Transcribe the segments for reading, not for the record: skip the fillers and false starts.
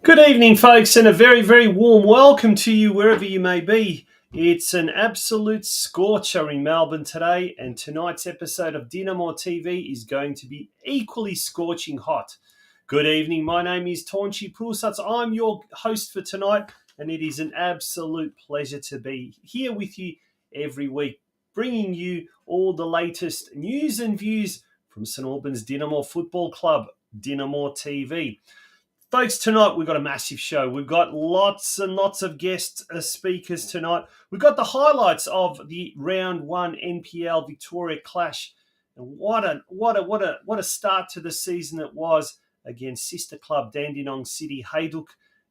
Good evening, folks, and a very, very warm welcome to you wherever you may be. It's an absolute scorcher in Melbourne today, and tonight's episode of DinamoTV is going to be equally scorching hot. Good evening, my name is Taunchi Prusats. I'm your host for tonight, and it is an absolute pleasure to be here with you every week, bringing you all the latest news and views from St Albans Dinamo Football Club, DinamoTV. Folks, tonight we've got a massive show. We've got lots and lots of guest speakers tonight. We've got the highlights of the round one NPL Victoria clash. And what a start to the season it was against sister club Dandenong City Hajduk.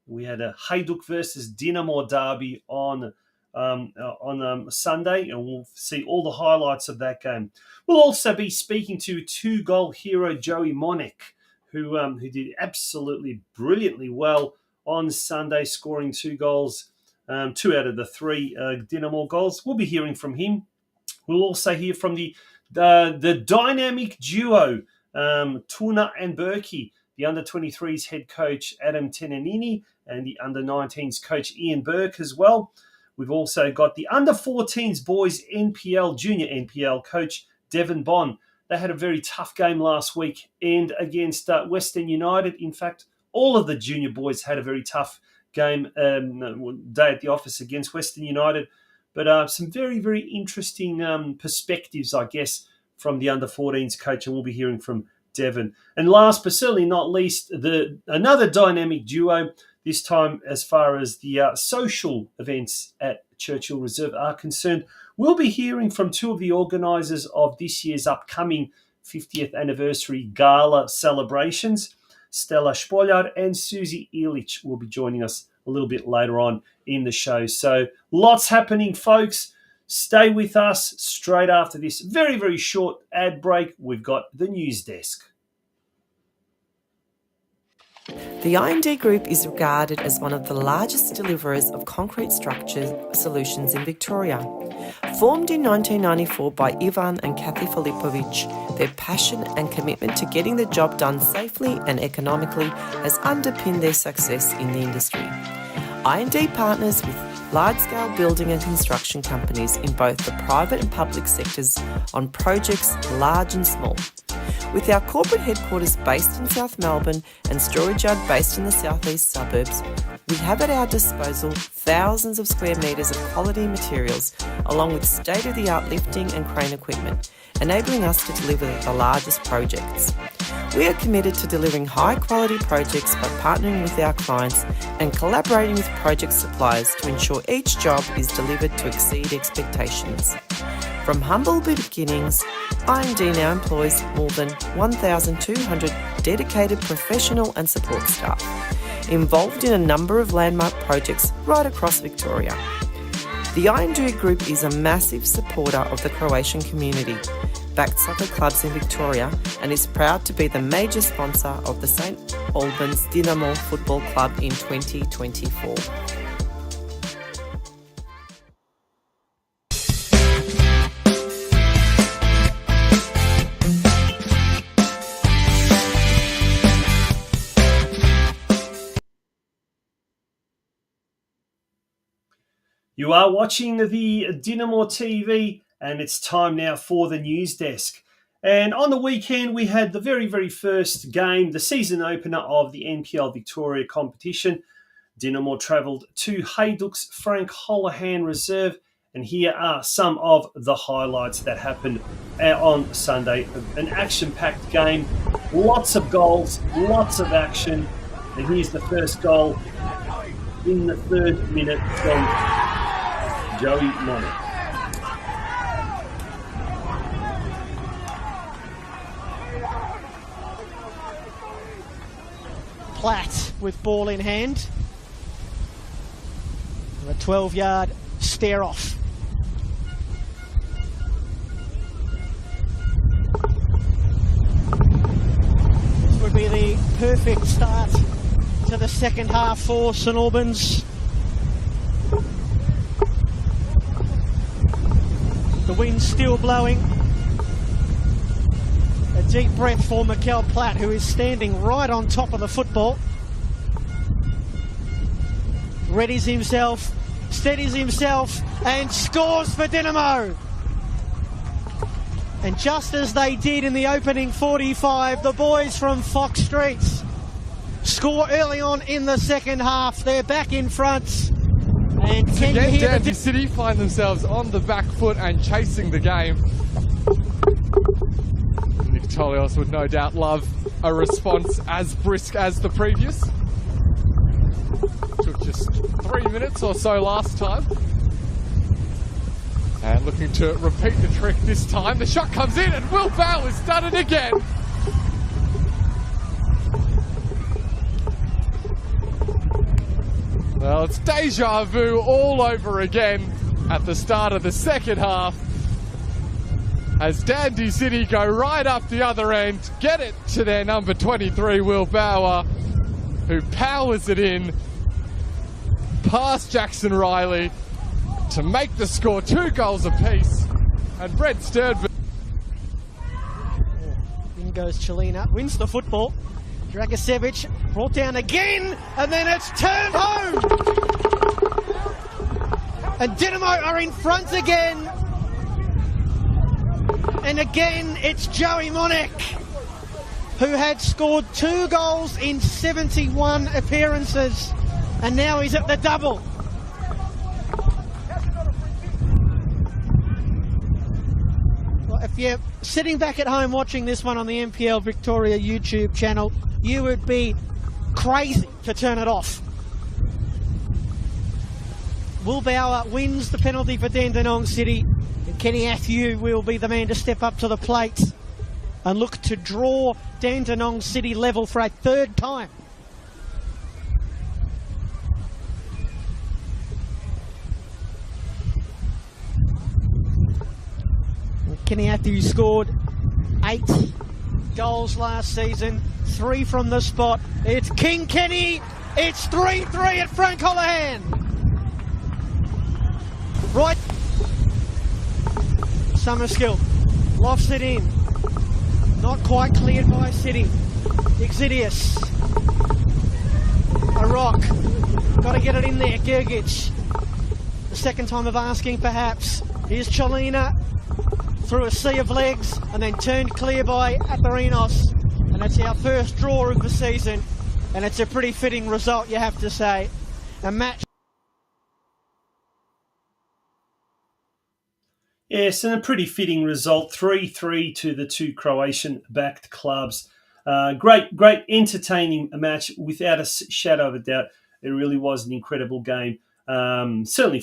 We had a Hajduk versus Dinamo derby on Sunday, and we'll see all the highlights of that game. We'll also be speaking to two-goal hero Joey Monek, who did absolutely brilliantly well on Sunday, scoring 2 goals, 2 out of the 3 Dinamo goals. We'll be hearing from him. We'll also hear from the dynamic duo, Tuna and Berkey, the under-23s head coach Adam Tenanini and the under-19s coach Ian Burke as well. We've also got the under-14s boys junior NPL coach Devon Bond. They had a very tough game last week and against Western United. In fact, all of the junior boys had a very tough game day at the office against Western United. But some very, very interesting perspectives, I guess, from the under-14s coach, and we'll be hearing from Devon. And last but certainly not least, another dynamic duo, this time as far as the social events at Churchill Reserve are concerned. We'll be hearing from two of the organisers of this year's upcoming 50th anniversary gala celebrations. Stella Spoljard and Susie Illich will be joining us a little bit later on in the show. So lots happening, folks. Stay with us. Straight after this very, very short ad break, we've got the news desk. The IMD Group is regarded as one of the largest deliverers of concrete structure solutions in Victoria. Formed in 1994 by Ivan and Kathy Filipovic, their passion and commitment to getting the job done safely and economically has underpinned their success in the industry. IMD partners with large-scale building and construction companies in both the private and public sectors on projects large and small. With our corporate headquarters based in South Melbourne and storage yard based in the southeast suburbs, we have at our disposal thousands of square metres of quality materials, along with state-of-the-art lifting and crane equipment, enabling us to deliver the largest projects. We are committed to delivering high-quality projects by partnering with our clients and collaborating with project suppliers to ensure each job is delivered to exceed expectations. From humble beginnings, IMD now employs more than 1,200 dedicated professional and support staff, involved in a number of landmark projects right across Victoria. The IMD Group is a massive supporter of the Croatian community, backed soccer clubs in Victoria, and is proud to be the major sponsor of the St Albans Dinamo Football Club in 2024. You are watching the DinamoTV, and it's time now for the news desk. And on the weekend, we had the very, very first game, the season opener of the NPL Victoria competition. Dinamo travelled to Hajduk's Frank Holohan Reserve, and here are some of the highlights that happened on Sunday. An action-packed game, lots of goals, lots of action. And here's the first goal in the 3rd minute from Joey Monek. Platt with ball in hand. A 12-yard stare off. This would be the perfect start to the second half for St Albans. The wind's still blowing. A deep breath for Mikel Platt, who is standing right on top of the football. readies himself, steadies himself, and scores for Dinamo. And just as they did in the opening 45, the boys from Fox Streets score early on in the second half. They're back in front. And can you hear Dandy City find themselves on the back foot and chasing the game. Nick Tolios would no doubt love a response as brisk as the previous. Took just 3 minutes or so last time. And looking to repeat the trick this time. The shot comes in and Will Bowers done it again. Well, it's deja vu all over again at the start of the second half. As Dandy City go right up the other end, get it to their number 23, Will Bauer, who powers it in past Jackson Riley to make the score 2 goals apiece. And Brett Sturdberg. In goes Chelina, wins the football. Dragicevic brought down again, and then it's turned home. And Dinamo are in front again. And again, it's Joey Monek, who had scored 2 goals in 71 appearances. And now he's at the double. Well, if you're sitting back at home watching this one on the NPL Victoria YouTube channel, you would be crazy to turn it off. Will Bauer wins the penalty for Dandenong City, and Kenny Athieu will be the man to step up to the plate and look to draw Dandenong City level for a 3rd time. Kenny Athieu scored 8 goals last season, 3 from the spot. It's King Kenny. It's 3-3 at Frank Holohan. Right. Summerskill lofts it in. Not quite cleared by City. Exidius. A rock. Got to get it in there. Gergic. The second time of asking, perhaps. Here's Chelina. Through a sea of legs and then turned clear by Aparinos. And that's our first draw of the season. And it's a pretty fitting result, you have to say. A match. Yes, and a pretty fitting result. 3-3 to the 2 Croatian-backed clubs. Great entertaining match without a shadow of a doubt. It really was an incredible game. Certainly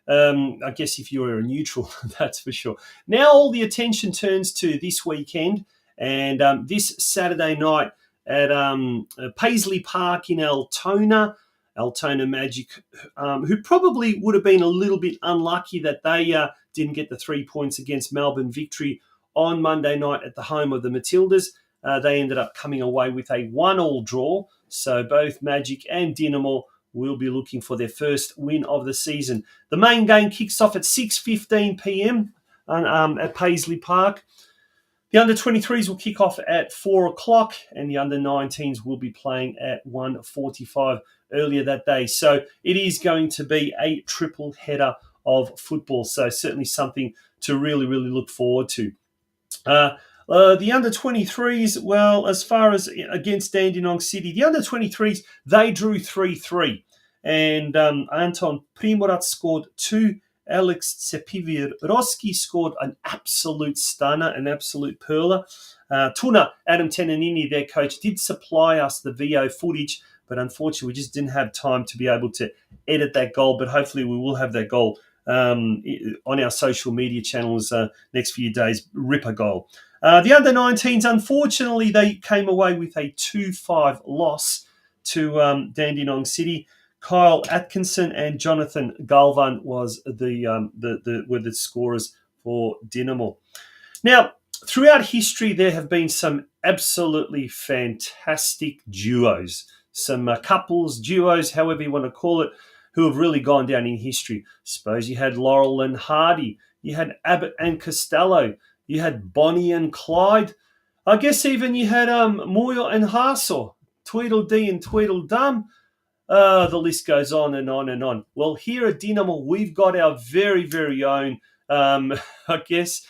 I guess if you're a neutral, that's for sure. Now all the attention turns to this weekend and this Saturday night at Paisley Park in Altona Magic, who probably would have been a little bit unlucky that they didn't get the 3 points against Melbourne Victory on Monday night at the home of the Matildas. They ended up coming away with a 1-1 draw, so both Magic and Dinamo will be looking for their first win of the season. The main game kicks off at 6:15 p.m. At Paisley Park. The under-23s will kick off at 4 o'clock and the under-19s will be playing at 1:45 earlier that day. So it is going to be a triple header of football. So certainly something to really, really look forward to. The under-23s, well, as far as against Dandenong City, the under-23s, they drew 3-3. And Anton Primorac scored 2. Alex Tsepiviroski scored an absolute stunner, an absolute perler. Tuna, Adam Tenanini, their coach, did supply us the VO footage, but unfortunately we just didn't have time to be able to edit that goal. But hopefully we will have that goal on our social media channels next few days. Ripper goal. The under-19s, unfortunately, they came away with a 2-5 loss to Dandenong City. Kyle Atkinson and Jonathan Galvan were the scorers for Dinamo. Now, throughout history, there have been some absolutely fantastic duos, some couples, duos, however you want to call it, who have really gone down in history. Suppose you had Laurel and Hardy, you had Abbott and Costello, you had Bonnie and Clyde. I guess even you had Moyle and Hassel, Tweedledee and Tweedledum. The list goes on and on and on. Well, here at Dinamo, we've got our very, very own, I guess,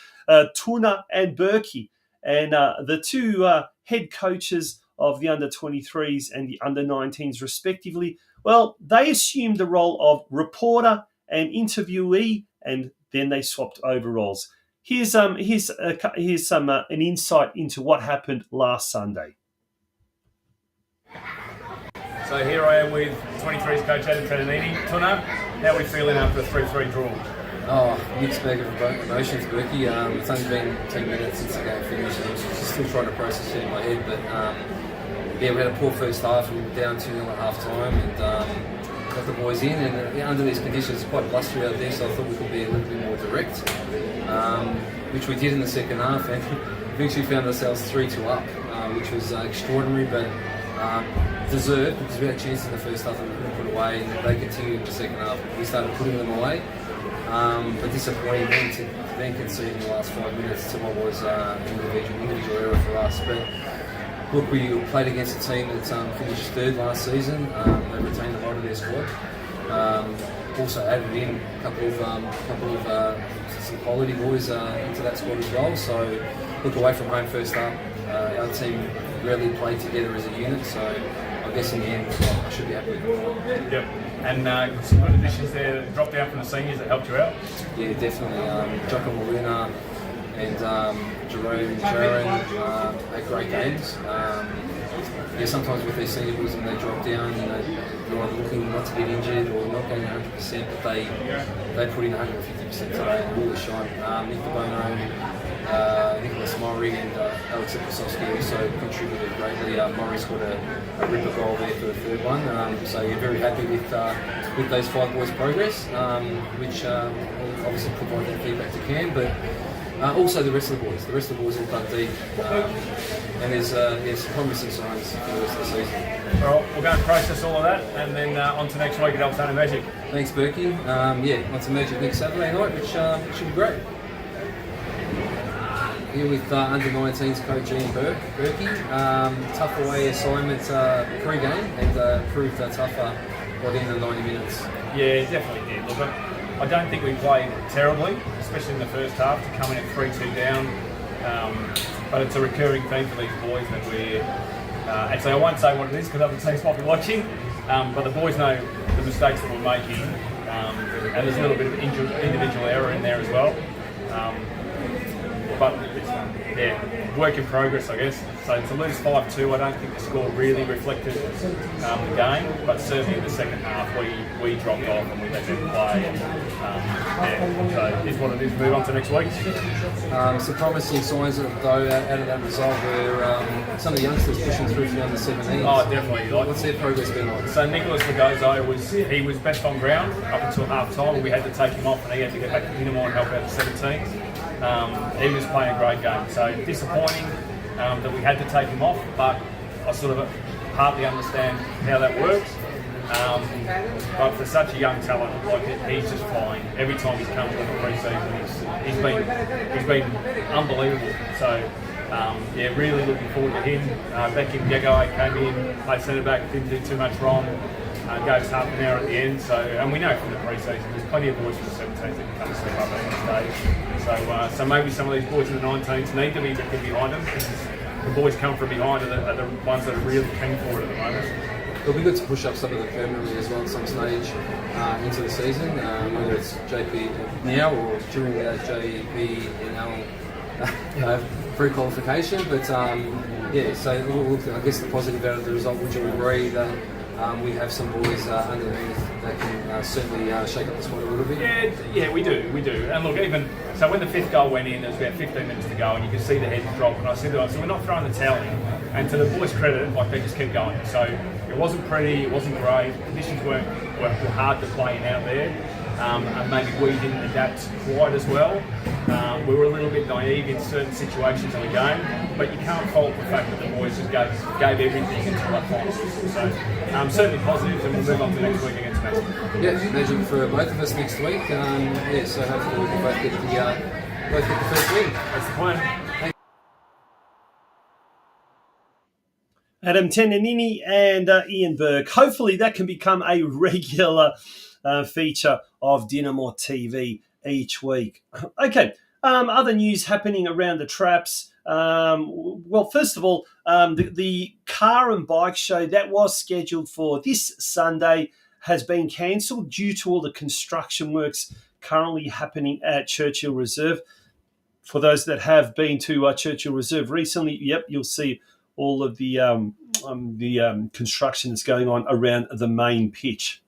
Tuna and Berkey. And the two head coaches of the under-23s and the under-19s respectively, well, they assumed the role of reporter and interviewee, and then they swapped over roles. Here's an insight into what happened last Sunday. So here I am with 23's coach Adam Fernandini. Tuna, how are we feeling after a 3-3 draw? Mixed bag of emotions, Berkey. It's only been 10 minutes since the game finished, and I was still trying to process it in my head. But we had a poor first half, and we were down 2-0 at half time, and got the boys in. And under these conditions, it's quite blustery out there, so I thought we could be a little bit more direct, which we did in the second half, and eventually found ourselves 3-2 up, which was extraordinary, but deserved, because we had a chance in the first half that we couldn't put away, and they continued in the second half. We started putting them away. But disappointing then to then concede in the last 5 minutes to what was an individual error for us. But look, we played against a team that finished third last season. They retained a lot of their squad. Also added in a couple of some quality boys into that squad as well. So look, away from home first up, our team rarely played together as a unit. So I guess in the end, I should be happy with it. Yep. And some good additions there that dropped down from the seniors that helped you out? Yeah, definitely. Jocko Molina and Jerome Jaron had great games. Sometimes with their senior boys when they drop down, they're either looking not to get injured or not getting 100%, but they put in 150% today and really shine. Nick DeBono, Nicholas Murray and Alex Epusovsky also contributed greatly. Murray scored a ripper goal there for the third one. So you're very happy with those five boys' progress, which will obviously provide that feedback to Cam, but also the rest of the boys. The rest of the boys all dug deep, and there's promising signs for the rest of the season. All right, we'll go and process all of that, and then on to next week at Altona Magic. Thanks, Berkey. On to Magic next Saturday night, which should be great. Here with under-19s coach Ian Berkey. Tough away assignment pre-game, and proved tougher in the 90 minutes. Yeah, definitely did. Look, I don't think we played terribly, especially in the first half, to come in at 3-2 down. But it's a recurring theme for these boys that we're... actually, I won't say what it is because other teams might be watching, but the boys know the mistakes that we're making, and there's a little bit of individual error in there as well. But yeah, work in progress, I guess. So to lose 5-2, I don't think the score really reflected the game, but certainly in the second half we dropped off and we let them play. So it's what it is. Move on to next week. Some promising signs though out of that result were some of the youngsters pushing through from the under 17s. Oh, definitely. What's their progress been like? So Nicholas Magozo was best on ground up until half time, and we had to take him off, and he had to get back to Dinamo and help out the 17s. He was playing a great game, so disappointing that we had to take him off, but I sort of partly understand how that works. But for such a young talent, he's just flying. Every time he's come to the pre-season, he's been unbelievable. So really looking forward to him. Becky Gagai came in, played centre back, didn't do too much wrong. Gave us half an hour at the end, and we know from the pre-season there's plenty of boys from the 17s that can come and step up at any stage. So maybe some of these boys in the 19s need to be looking behind them, because the boys come from behind are the ones that are really keen for it at the moment. It'll be good to push up some of them permanently as well at some stage into the season, whether it's JP now or during JP pre-qualification. But so I guess the positive out of the result, would you agree that we have some boys underneath that can certainly shake up the squad a little bit? Yeah, we do. And look, even so, when the fifth goal went in, there was about 15 minutes to go, and you could see the heads drop. And I said to them, we're not throwing the towel in. And to the boys' credit, they just kept going. So it wasn't pretty, it wasn't great. Conditions were hard to play in out there, and maybe we didn't adapt quite as well. We were a little bit naive in certain situations of the game, but you can't fault the fact that the boys just gave everything until that final whistle. So certainly positive, and we'll move on to next week against Magic. Yeah, Magic for both of us next week. So hopefully we can both get the first win. That's the plan. Adam Tenanini and Ian Burke. Hopefully that can become a regular feature of DinamoTV each week. Okay, other news happening around the traps. Well, first of all, the car and bike show that was scheduled for this Sunday has been cancelled due to all the construction works currently happening at Churchill Reserve. For those that have been to Churchill Reserve recently, yep, you'll see all of the construction that's going on around the main pitch.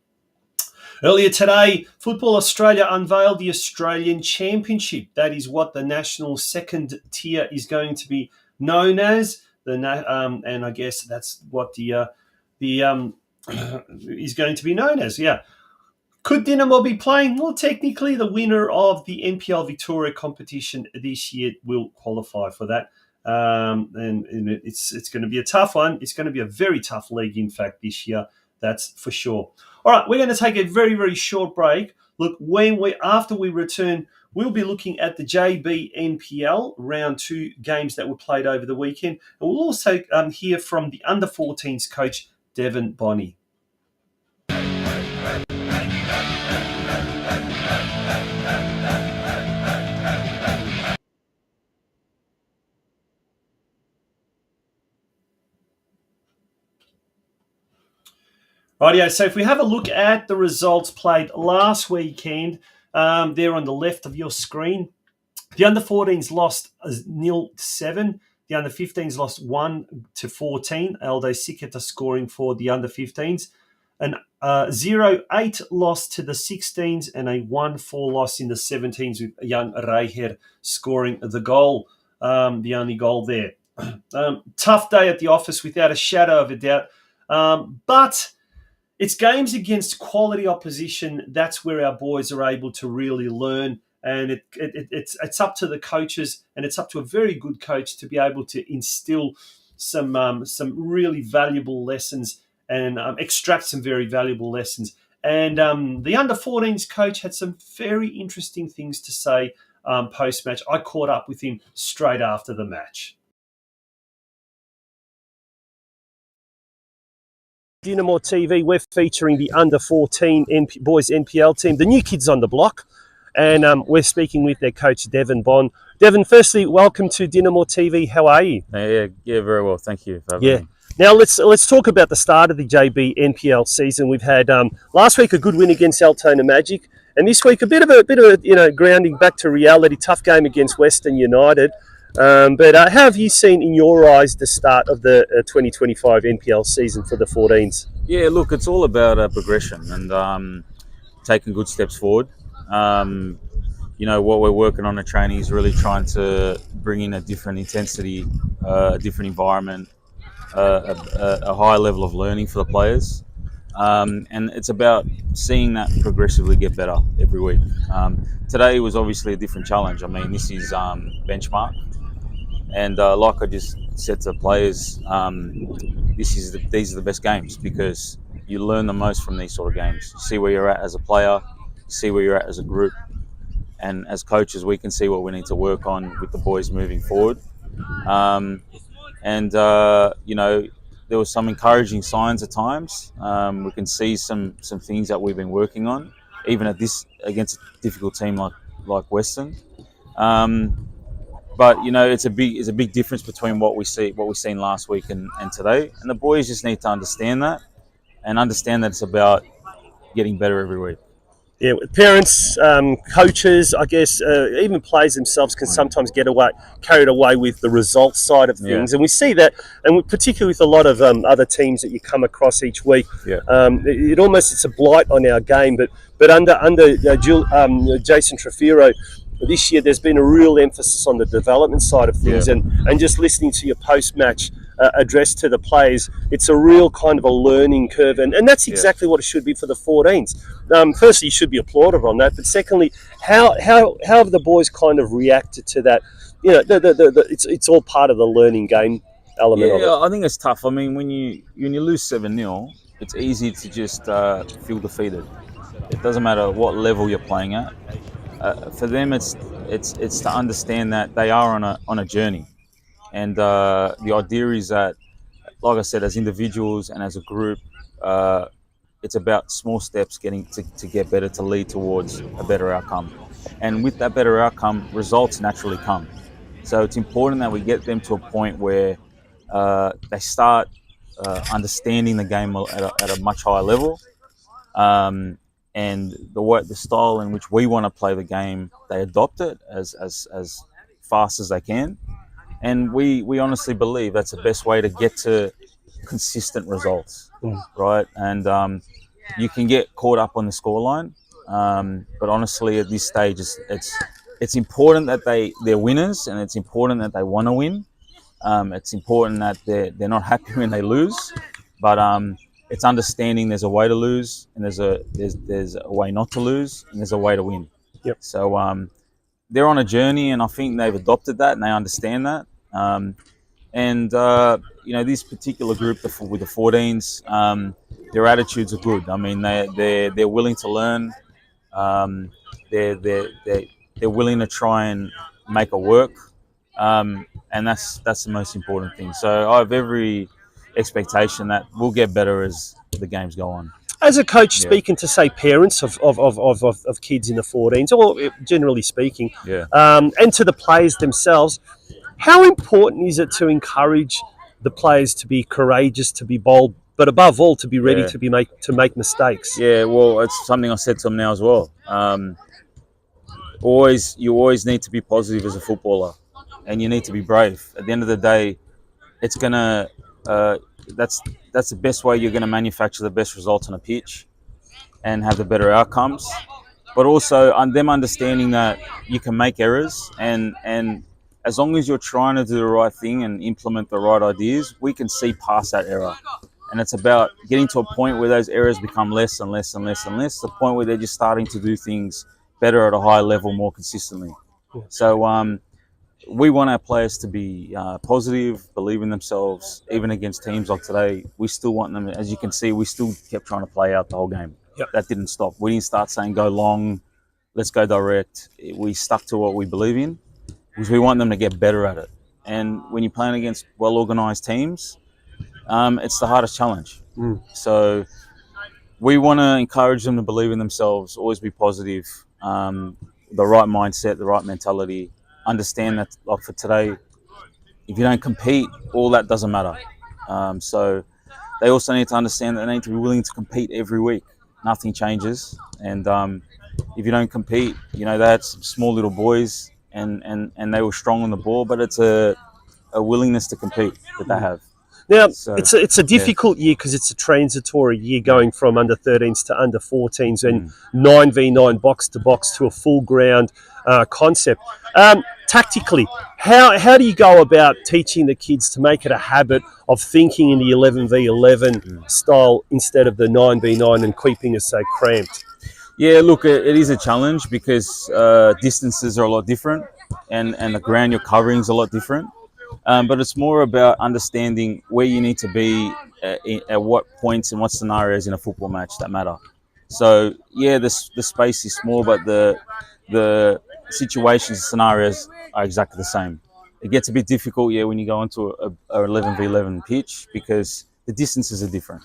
Earlier today, Football Australia unveiled the Australian Championship. That is what the national second tier is going to be known as. And I guess that's what the is going to be known as. Yeah. Could Dinamo be playing? Well, technically, the winner of the NPL Victoria competition this year will qualify for that. And it's going to be a tough one. It's going to be a very tough league, in fact, this year. That's for sure. All right, we're going to take a very, very short break. Look, after we return, we'll be looking at the JB NPL round 2 games that were played over the weekend. And we'll also hear from the under-14s coach, Devon Bonney. Rightio, so if we have a look at the results played last weekend, there on the left of your screen, the under-14s lost 0-7. The under-15s lost 1-14. Aldo Siketa scoring for the under-15s. An 0-8 loss to the 16s and a 1-4 loss in the 17s with young Reiher scoring the goal, the only goal there. Tough day at the office without a shadow of a doubt. But it's games against quality opposition. That's where our boys are able to really learn. And it's up to the coaches, and it's up to a very good coach to be able to instill some really valuable lessons and extract some very valuable lessons. And the under-14s coach had some very interesting things to say post-match. I caught up with him straight after the match. DinamoTV, we're featuring the under-14 boys NPL team, the new kids on the block. And we're speaking with their coach, Devon Bond. Devon, firstly, welcome to DinamoTV. How are you? Yeah, very well. Thank you for having me. Now let's talk about the start of the JB NPL season. We've had last week a good win against Altona Magic, and this week a bit of a grounding back to reality. Tough game against Western United. But how have you seen, in your eyes, the start of the 2025 NPL season for the 14s? Yeah, look, it's all about progression and taking good steps forward. What we're working on at training is really trying to bring in a different intensity, a different environment, a higher level of learning for the players. And it's about seeing that progressively get better every week. Today was obviously a different challenge. I mean, this is benchmark. And like I just said to players, these are the best games because you learn the most from these sort of games. You see where you're at as a player, see where you're at as a group, and as coaches, we can see what we need to work on with the boys moving forward. There were some encouraging signs at times. We can see some things that we've been working on, even against a difficult team like Western. But it's a big difference between what we've seen last week and today, and the boys just need to understand that it's about getting better every week. Yeah, parents, coaches, I guess, even players themselves can sometimes get carried away with the results side of things, and we see that, and particularly with a lot of other teams that you come across each week. Yeah. It's a blight on our game, but under Jason Trefiro, this year there's been a real emphasis on the development side of things, and just listening to your post-match address to the players, it's a real kind of a learning curve, and that's exactly what it should be for the 14s. Firstly, you should be applauded on that, but secondly, how have the boys kind of reacted to that? It's all part of the learning game element of it. Yeah, I think it's tough. I mean, when you lose 7-0, it's easy to just feel defeated. It doesn't matter what level you're playing at. For them, it's to understand that they are on a journey, and the idea is that like I said, as individuals and as a group, it's about small steps getting to get better, to lead towards a better outcome. And with that better outcome, results naturally come. So it's important that we get them to a point where they start understanding the game at a much higher level. And the style in which we want to play the game, they adopt it as fast as they can. And we honestly believe that's the best way to get to consistent results, right? And you can get caught up on the scoreline, but honestly, at this stage, it's important that they're winners, and it's important that they want to win. It's important that they're not happy when they lose, but it's understanding there's a way to lose, and there's a way not to lose, and there's a way to win. Yep. So they're on a journey, and I think they've adopted that and they understand that. This particular group with the 14s, their attitudes are good. I mean, they're willing to learn. They're willing to try and make it work, and that's the most important thing. So I have every expectation that we'll get better as the games go on. As a coach, speaking to, say, parents of kids in the 14s, or generally speaking, and to the players themselves, how important is it to encourage the players to be courageous, to be bold, but above all, to be ready to make mistakes? Yeah, well, it's something I said to them now as well. You always need to be positive as a footballer, and you need to be brave. At the end of the day, it's gonna that's the best way you're going to manufacture the best results on a pitch and have the better outcomes. But also them understanding that you can make errors, and as long as you're trying to do the right thing and implement the right ideas, we can see past that error. And it's about getting to a point where those errors become less and less and less and less, to the point where they're just starting to do things better at a high level more consistently. So we want our players to be positive, believe in themselves, even against teams like today. We still want them, as you can see, we still kept trying to play out the whole game. That didn't stop. We didn't start saying go long, let's go direct. We stuck to what we believe in, because we want them to get better at it. And when you're playing against well-organised teams, it's the hardest challenge. So we want to encourage them to believe in themselves, always be positive, the right mindset, the right mentality. Understand that, like for today, if you don't compete, all that doesn't matter. So they also need to understand that they need to be willing to compete every week. Nothing changes. And if you don't compete, they had some small little boys and they were strong on the ball, but it's a willingness to compete that they have. Now, it's a difficult year because it's a transitory year, going from under 13s to under 14s and 9v9 box to box to a full ground concept. Tactically, how do you go about teaching the kids to make it a habit of thinking in the 11v11 style instead of the 9v9 and keeping us so cramped? Yeah, look, it is a challenge because distances are a lot different and the ground you're covering is a lot different. But it's more about understanding where you need to be at what points and what scenarios in a football match that matter. So, yeah, the space is small, but the situations and scenarios are exactly the same. It gets a bit difficult, when you go into a 11v11 pitch, because the distances are different.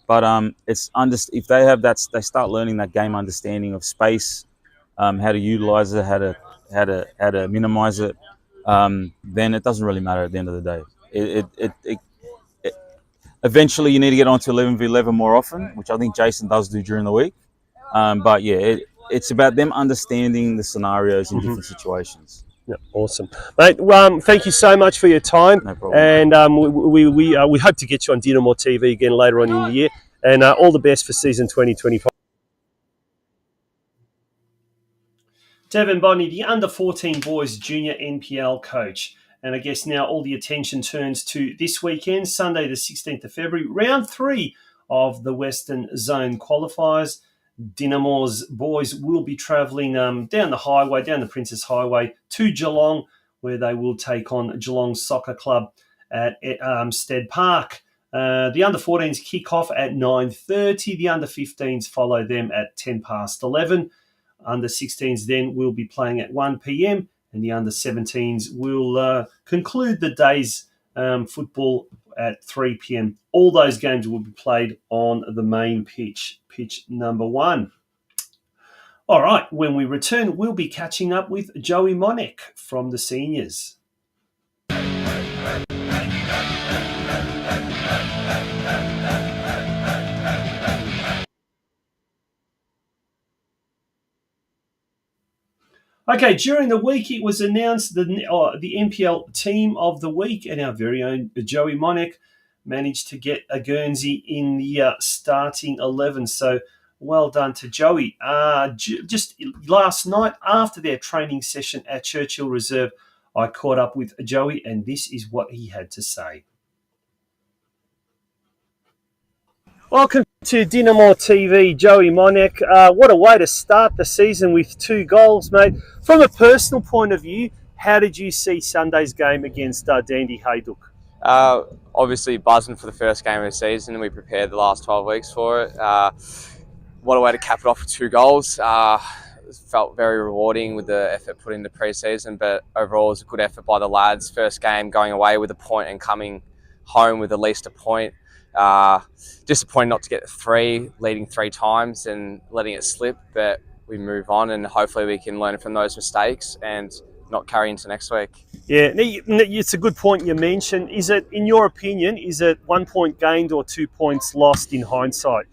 But if they have that, they start learning that game understanding of space, how to utilize it, how to minimize it. Then it doesn't really matter at the end of the day. Eventually, you need to get onto 11v11 more often, which I think Jason does do during the week. But yeah, it's about them understanding the scenarios in different situations. Yeah, awesome, mate. Thank you so much for your time. No problem. And we hope to get you on DinamoTV again later on in the year. And all the best for season 2025. Devin Bodney, the under-14 boys junior NPL coach. And I guess now all the attention turns to this weekend, Sunday the 16th of February, round 3 of the Western Zone qualifiers. Dinamo's boys will be travelling down the Princess Highway to Geelong, where they will take on Geelong Soccer Club at Stead Park. The under-14s kick off at 9:30. The under-15s follow them at 11:10. Under-16s then will be playing at 1 p.m. and the under-17s will conclude the day's football at 3 p.m. All those games will be played on the main pitch, pitch number 1. All right, when we return, we'll be catching up with Joey Monek from the seniors. Okay, during the week, it was announced the NPL Team of the Week, and our very own Joey Monek managed to get a Guernsey in the starting 11. So well done to Joey. Just last night, after their training session at Churchill Reserve, I caught up with Joey, and this is what he had to say. Welcome to DinamoTV, Joey Monek. What a way to start the season with 2 goals, mate. From a personal point of view, how did you see Sunday's game against Dandy Hayduk? Obviously buzzing for the first game of the season, and we prepared the last 12 weeks for it. What a way to cap it off with 2 goals. It felt very rewarding with the effort put into pre-season, but overall it was a good effort by the lads. First game going away with a point and coming home with at least a point. Disappointed not to get 3, leading 3 times and letting it slip, but we move on and hopefully we can learn from those mistakes and not carry into next week. Yeah, it's a good point you mentioned. Is it, in your opinion, is it 1 point gained or 2 points lost in hindsight?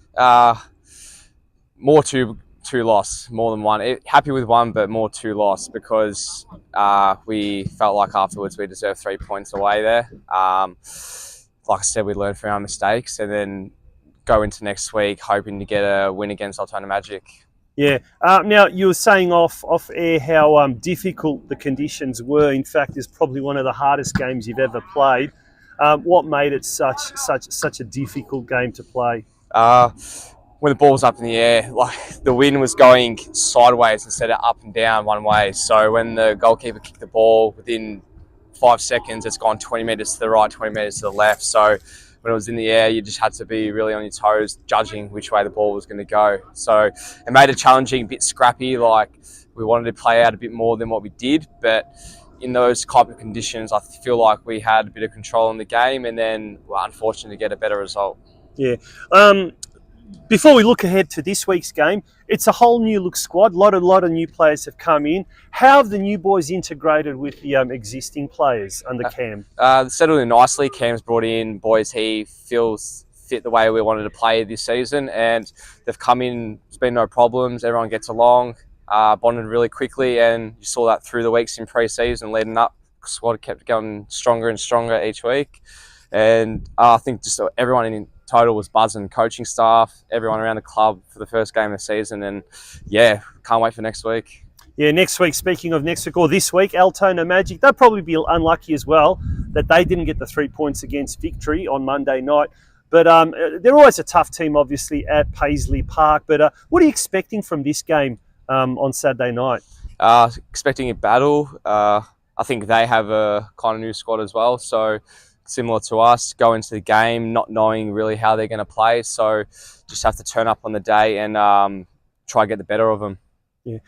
More 2 loss, more than 1. Happy with 1, but more 2 loss because we felt like afterwards we deserved 3 points away there. Like I said, we learned from our mistakes and then go into next week hoping to get a win against Altona Magic. Yeah. Now, you were saying off air how difficult the conditions were. In fact, it's probably one of the hardest games you've ever played. What made it such a difficult game to play? When the ball was up in the air, like the wind was going sideways instead of up and down one way. So when the goalkeeper kicked the ball, within 5 seconds, it's gone 20 metres to the right, 20 metres to the left. So when it was in the air, you just had to be really on your toes, judging which way the ball was going to go. So it made it challenging, a bit scrappy. Like we wanted to play out a bit more than what we did, but in those type of conditions, I feel like we had a bit of control in the game, and then we're unfortunate to get a better result. Yeah. Before we look ahead to this week's game, it's a whole new look squad. A lot of new players have come in. How have the new boys integrated with the existing players under Cam? Settled in nicely. Cam's brought in boys he feels fit the way we wanted to play this season, and they've come in. There's been no problems. Everyone gets along, bonded really quickly, and you saw that through the weeks in pre-season leading up. The squad kept going stronger and stronger each week, and I think just everyone in total was buzzing, coaching staff, everyone around the club for the first game of the season, and yeah, can't wait for next week. Yeah, next week, speaking of next week, or this week, Altona Magic, they'll probably be unlucky as well that they didn't get the 3 points against Victory on Monday night. But they're always a tough team, obviously, at Paisley Park. But what are you expecting from this game on Saturday night? Expecting a battle. I think they have a kind of new squad as well, so similar to us, go into the game not knowing really how they're going to play, so just have to turn up on the day and try and get the better of them. Yeah.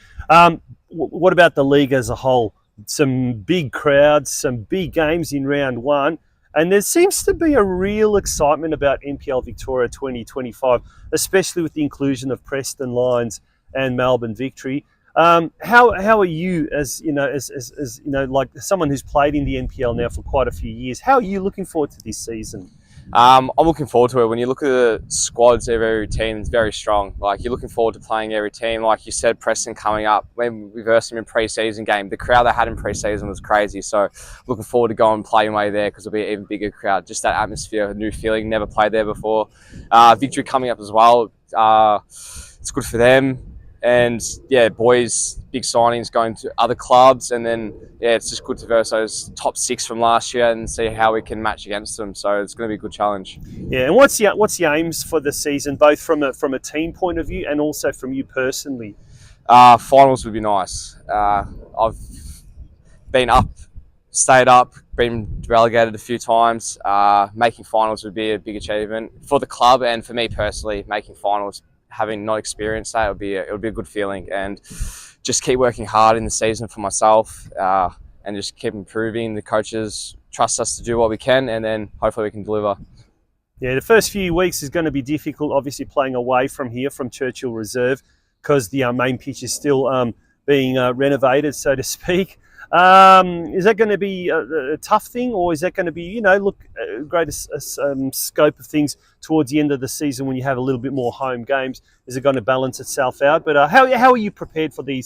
What about the league as a whole? Some big crowds, some big games in round 1, and there seems to be a real excitement about NPL Victoria 2025, especially with the inclusion of Preston Lions and Melbourne Victory. How are you, as you know, as you know, like someone who's played in the NPL now for quite a few years? How are you looking forward to this season? I'm looking forward to it. When you look at the squads of every team, it's very strong. Like you're looking forward to playing every team. Like you said, Preston coming up when we versed them in pre-season game. The crowd they had in pre-season was crazy. So looking forward to going and playing away there because it'll be an even bigger crowd. Just that atmosphere, a new feeling. Never played there before. Victory coming up as well. It's good for them. And yeah, boys, big signings going to other clubs, and then yeah, it's just good to verse those top 6 from last year and see how we can match against them. So it's going to be a good challenge. Yeah, and what's the aims for the season, both from a team point of view and also from you personally? Finals would be nice. I've been up, stayed up, been relegated a few times. Making finals would be a big achievement for the club and for me personally. Making finals, having not experienced that, it would be a good feeling, and just keep working hard in the season for myself and just keep improving. The coaches trust us to do what we can, and then hopefully we can deliver. Yeah, the first few weeks is going to be difficult, obviously playing away from here, from Churchill Reserve, because the main pitch is still being renovated, so to speak. Is that going to be a tough thing, or is that going to be, greater scope of things towards the end of the season when you have a little bit more home games? Is it going to balance itself out? But how are you prepared for the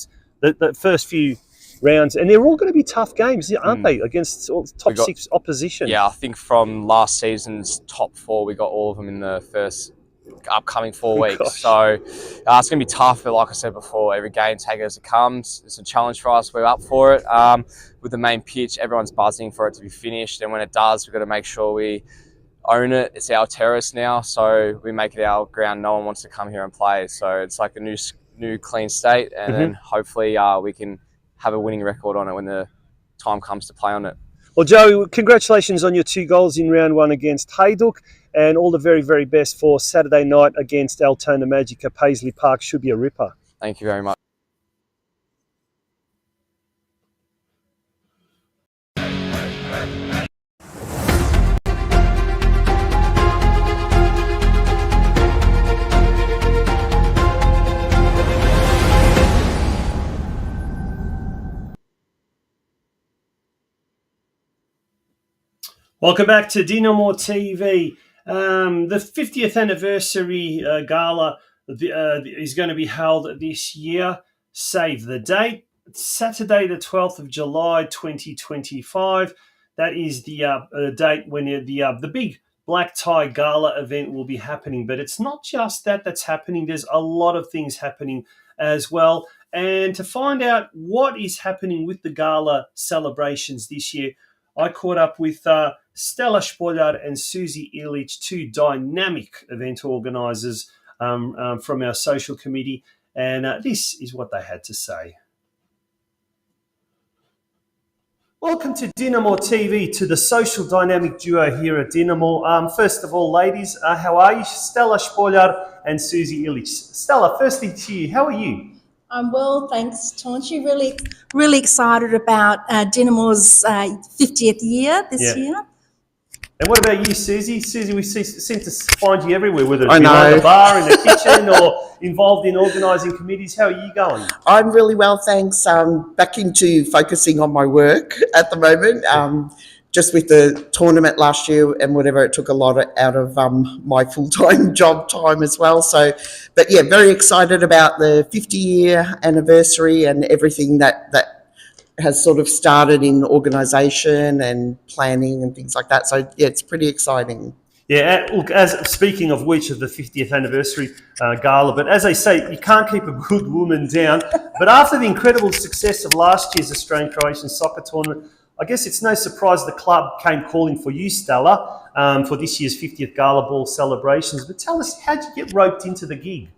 first few rounds? And they're all going to be tough games, aren't they, against top 6 opposition? Yeah, I think from last season's top 4, we got all of them in the first upcoming 4 weeks. Gosh. So it's going to be tough, but like I said before, every game, take it as it comes. It's a challenge for us. We're up for it. With the main pitch, everyone's buzzing for it to be finished, and when it does, we've got to make sure we own it. It's our terrace now, so we make it our ground. No one wants to come here and play, so it's like a new clean state, and then hopefully we can have a winning record on it when the time comes to play on it. Well, Joey, congratulations on your 2 goals in round 1 against Hayduk, and all the very, very best for Saturday night against Altona Magica. Paisley Park should be a ripper. Thank you very much. Welcome back to DinamoTV. The 50th anniversary gala is going to be held this year. Save the date. It's Saturday, the 12th of July, 2025. That is the date when the big black tie gala event will be happening. But it's not just that's happening. There's a lot of things happening as well. And to find out what is happening with the gala celebrations this year, I caught up with Stella Spoljard and Susie Illich, 2 dynamic event organisers from our social committee, and this is what they had to say. Welcome to DinamoTV, to the social dynamic duo here at Dinamo. First of all, ladies, how are you? Stella Spoljard and Susie Illich. Stella, firstly to you, how are you? I'm well, thanks, Taunchy. Really excited about Dinamo's 50th year this year. And what about you, Susie? Susie, we seem to find you everywhere, whether it's behind the bar, in the kitchen, or involved in organising committees. How are you going? I'm really well, thanks. Back into focusing on my work at the moment. Just with the tournament last year and whatever, it took a lot out of my full-time job time as well. So, but yeah, very excited about the 50-year anniversary and everything that has sort of started in organisation and planning and things like that. So yeah, it's pretty exciting. Yeah, look, speaking of which, of the 50th anniversary gala, but as they say, you can't keep a good woman down. But after the incredible success of last year's Australian-Croatian soccer tournament, I guess it's no surprise the club came calling for you, Stella, for this year's 50th Gala Ball celebrations. But tell us, how'd you get roped into the gig?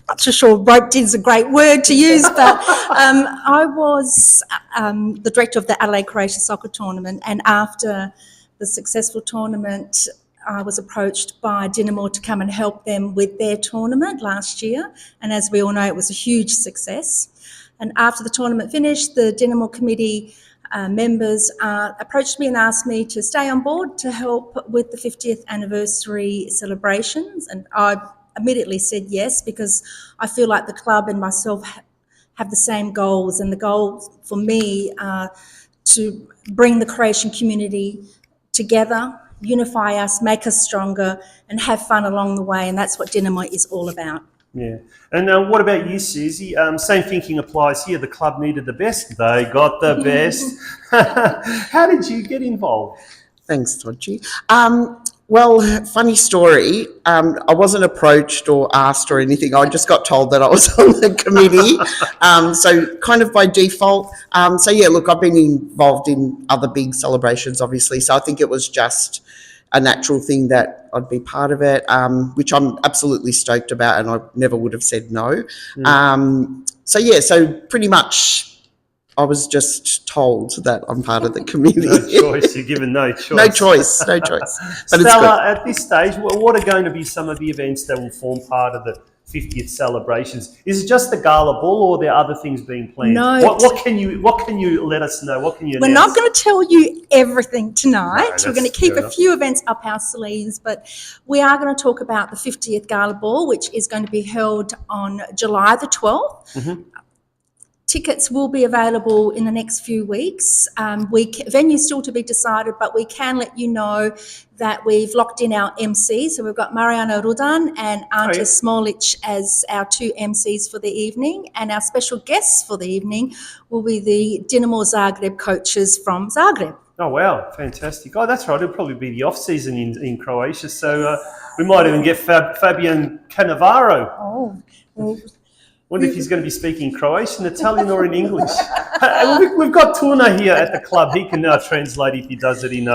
Not so sure roped in is a great word to use, but I was the director of the Adelaide Croatian soccer tournament, and after the successful tournament, I was approached by Dinamo to come and help them with their tournament last year, and as we all know, it was a huge success. And after the tournament finished, the Dinamo committee members approached me and asked me to stay on board to help with the 50th anniversary celebrations, and I immediately said yes, because I feel like the club and myself have the same goals, and the goals for me are to bring the Croatian community together, unify us, make us stronger, and have fun along the way, and that's what Dinamo is all about. Yeah. And what about you, Susie? Same thinking applies here. The club needed the best. They got the best. How did you get involved? Thanks, Tochi. Well, funny story. I wasn't approached or asked or anything. I just got told that I was on the committee. So kind of by default. So yeah, look, I've been involved in other big celebrations, obviously. So I think it was just a natural thing that I'd be part of it, which I'm absolutely stoked about, and I never would have said no. So yeah, so pretty much I was just told that I'm part of the committee. No choice. You're given no choice. No choice. But Stella, at this stage, what are going to be some of the events that will form part of the 50th celebrations. Is it just the gala ball, or are there other things being planned? No. What can you let us know? What can you We're announce? not going to tell you everything tonight. No, We're going to that's keep fair a enough. few events up our sleeves, but we are going to talk about the 50th Gala Ball, which is going to be held on July the 12th. Tickets will be available in the next few weeks. Venue's still to be decided, but we can let you know that we've locked in our MC. So we've got Mariana Rudan and Ante Smolic as our two MCs for the evening. And our special guests for the evening will be the Dinamo Zagreb coaches from Zagreb. Oh, wow. Fantastic. Oh, that's right. It'll probably be the off-season in Croatia. So we might even get Fabian Cannavaro. Oh, well, Wonder if he's going to be speaking Croatian, Italian, or in English. We've got Tuna here at the club. He can now translate if he does it in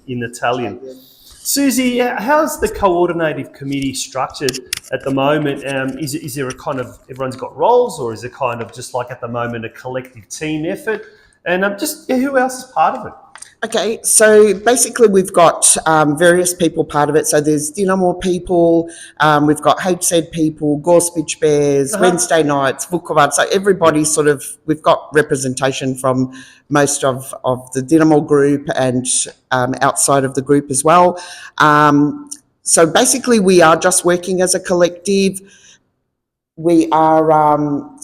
Italian. Susie, how's the coordinative committee structured at the moment? Is there a kind of, everyone's got roles, or is it kind of just like at the moment a collective team effort? And who else is part of it? Okay, so basically we've got various people part of it. So there's Dinamo people, we've got HZ people, Gorspic Bears, Wednesday nights, Vukovar. So everybody we've got representation from most of the Dinamo group and outside of the group as well. So basically we are just working as a collective. We are...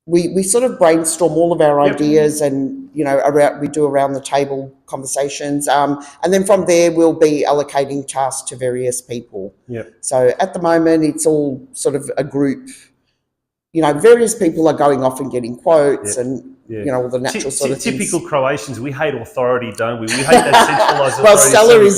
We sort of brainstorm all of our ideas and, we do around the table conversations. And then from there, we'll be allocating tasks to various people. Yep. So at the moment, it's all sort of a group. Various people are going off and getting quotes and, all the natural sort of things. Typical Croatians, we hate authority, don't we? We hate that centralised Well, authority.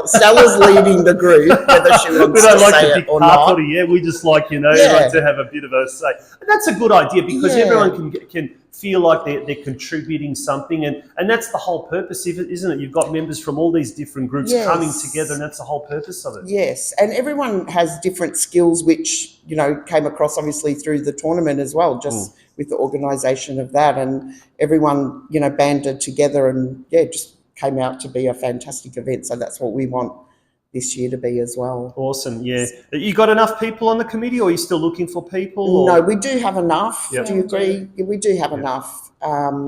Stella's leading the group, whether she wants we don't to like say the it or not. dictator, we just like, like to have a bit of a say. And that's a good idea because everyone can feel like they're contributing something, and that's the whole purpose of it, isn't it? You've got members from all these different groups coming together, and that's the whole purpose of it. Yes, and everyone has different skills, which came across obviously through the tournament as well, just with the organisation of that, and everyone banded together, and just came out to be a fantastic event. So that's what we want this year to be as well. Awesome, yeah. You got enough people on the committee, or are you still looking for people? Or? No, we do have enough. Yep. Do you agree? We do have enough. I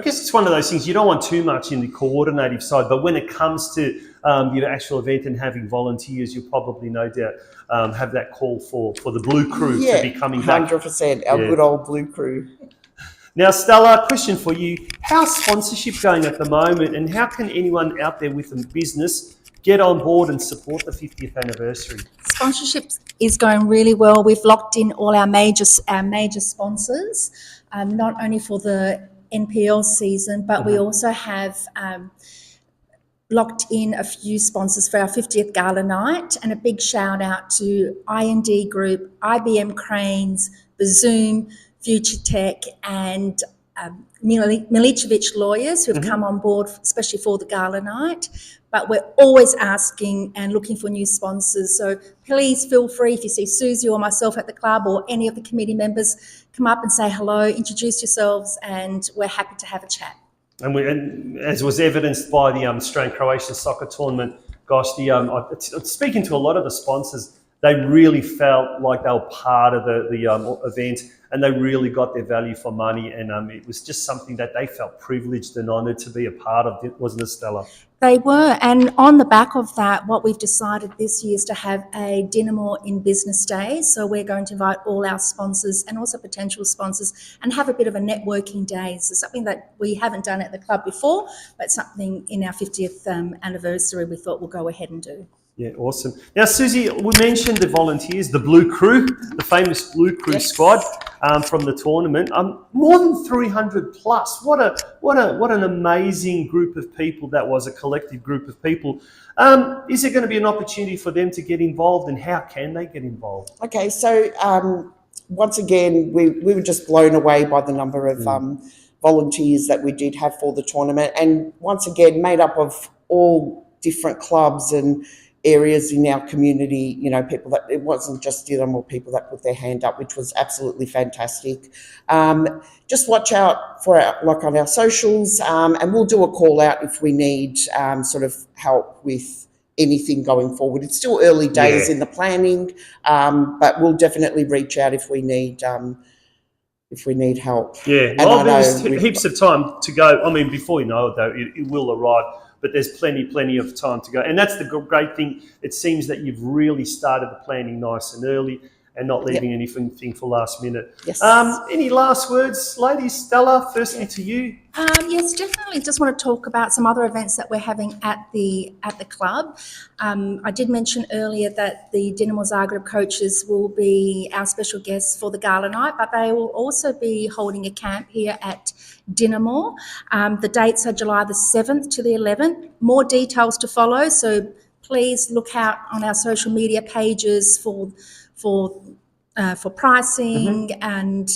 guess it's one of those things, you don't want too much in the coordinative side, but when it comes to actual event and having volunteers, you'll probably no doubt have that call for the Blue Crew to be coming back. 100%, our good old Blue Crew. Now, Stella, question for you. How's sponsorship going at the moment, and how can anyone out there with a business get on board and support the 50th anniversary? Sponsorship is going really well. We've locked in all our major sponsors, not only for the NPL season, but we also have locked in a few sponsors for our 50th Gala night, and a big shout out to IND Group, IBM Cranes, Bazoom, Future Tech, and Milicevic Lawyers, who have come on board, especially for the gala night. But we're always asking and looking for new sponsors. So please feel free, if you see Susie or myself at the club or any of the committee members, come up and say hello, introduce yourselves, and we're happy to have a chat. And as was evidenced by the Australian Croatian soccer tournament, gosh, speaking to a lot of the sponsors, they really felt like they were part of the event, and they really got their value for money, and it was just something that they felt privileged and honoured to be a part of, wasn't it, Stella? They were, and on the back of that, what we've decided this year is to have a Dinamo in Business Day. So we're going to invite all our sponsors and also potential sponsors and have a bit of a networking day. So something that we haven't done at the club before, but something in our 50th anniversary we thought we'll go ahead and do. Yeah, awesome. Now, Susie, we mentioned the volunteers, the Blue Crew, the famous Blue Crew squad from the tournament. More than 300 plus. What an amazing group of people that was, a collective group of people. Is there going to be an opportunity for them to get involved, and how can they get involved? Okay, so once again, we were just blown away by the number of volunteers that we did have for the tournament, and once again, made up of all different clubs and areas in our community, people that, it wasn't just Dinamo people that put their hand up, which was absolutely fantastic. Just watch out for on our socials, and we'll do a call out if we need sort of help with anything going forward. It's still early days Yeah. in the planning, but we'll definitely reach out if we need help. Yeah, And well, I there's know we've heaps of time to go. I mean, before you know it, though, it will arrive, but there's plenty of time to go. And that's the great thing. It seems that you've really started the planning nice and early and not leaving anything for last minute. Yes. Any last words, ladies? Stella, firstly to you. Yes, definitely. Just want to talk about some other events that we're having at the club. I did mention earlier that the Dinamo Zagreb coaches will be our special guests for the gala night, but they will also be holding a camp here at Dinamo. The dates are July the 7th to the 11th. More details to follow, so please look out on our social media pages for pricing and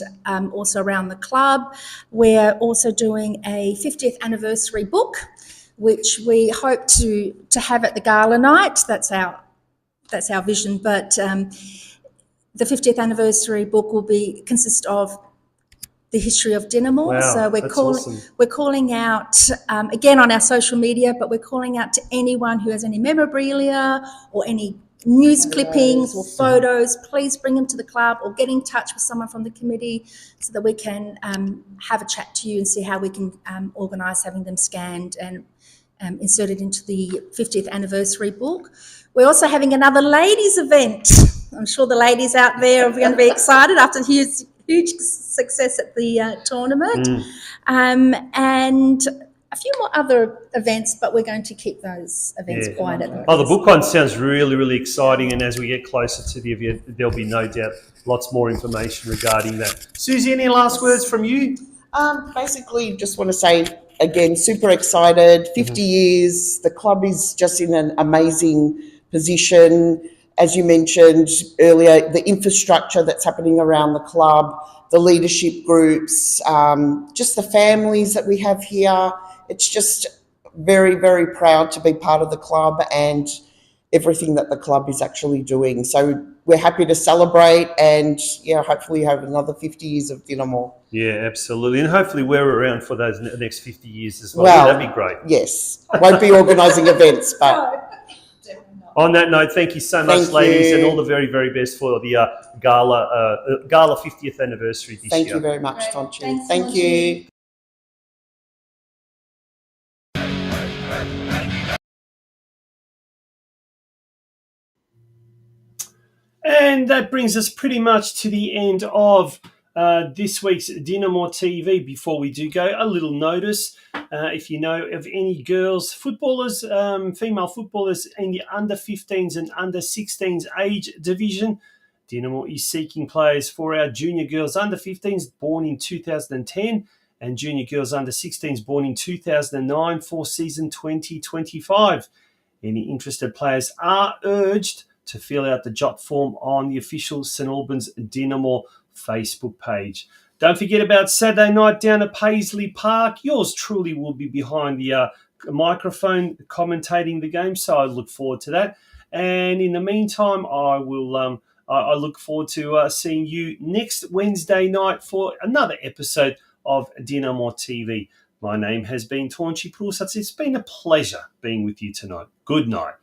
also around the club. We're also doing a 50th anniversary book, which we hope to have at the gala night. That's our vision. But the 50th anniversary book will consist of the history of Dinamo. Wow, so that's awesome. we're calling out, again on our social media, but we're calling out to anyone who has any memorabilia or any news clippings or photos. Please bring them to the club or get in touch with someone from the committee so that we can have a chat to you and see how we can organise having them scanned and inserted into the 50th anniversary book. We're also having another ladies event. I'm sure the ladies out there are going to be excited after the huge success at the tournament. And a few more other events, but we're going to keep those events quiet at the moment. Oh, the book one sounds really exciting, and as we get closer to the event, there'll be no doubt lots more information regarding that. Susie, any last words from you? Basically, just want to say, again, super excited. 50 years, the club is just in an amazing position. As you mentioned earlier, the infrastructure that's happening around the club, the leadership groups, just the families that we have here. It's just very proud to be part of the club and everything that the club is actually doing. So we're happy to celebrate and, hopefully have another 50 years of Dinamo. Yeah, absolutely. And hopefully we're around for those next 50 years as well. Well, that'd be great. Yes. Won't be organising events, but... On that note, thank you so much, ladies, and all the very best for the Gala 50th anniversary this year. Thank you very much, Tonchi. Thank you. And that brings us pretty much to the end of this week's DinamoTV. Before we do go, a little notice. If you know of any girls footballers, female footballers in the under 15s and under 16s age division, Dinamo is seeking players for our junior girls under 15s born in 2010 and junior girls under 16s born in 2009 for season 2025. Any interested players are urged to fill out the jot form on the official St Albans Dinamo Facebook page. Don't forget about Saturday night down at Paisley Park. Yours truly will be behind the microphone commentating the game, so I look forward to that. And in the meantime, I look forward to seeing you next Wednesday night for another episode of DinamoTV. My name has been Taunchi Prusats. It's been a pleasure being with you tonight. Good night.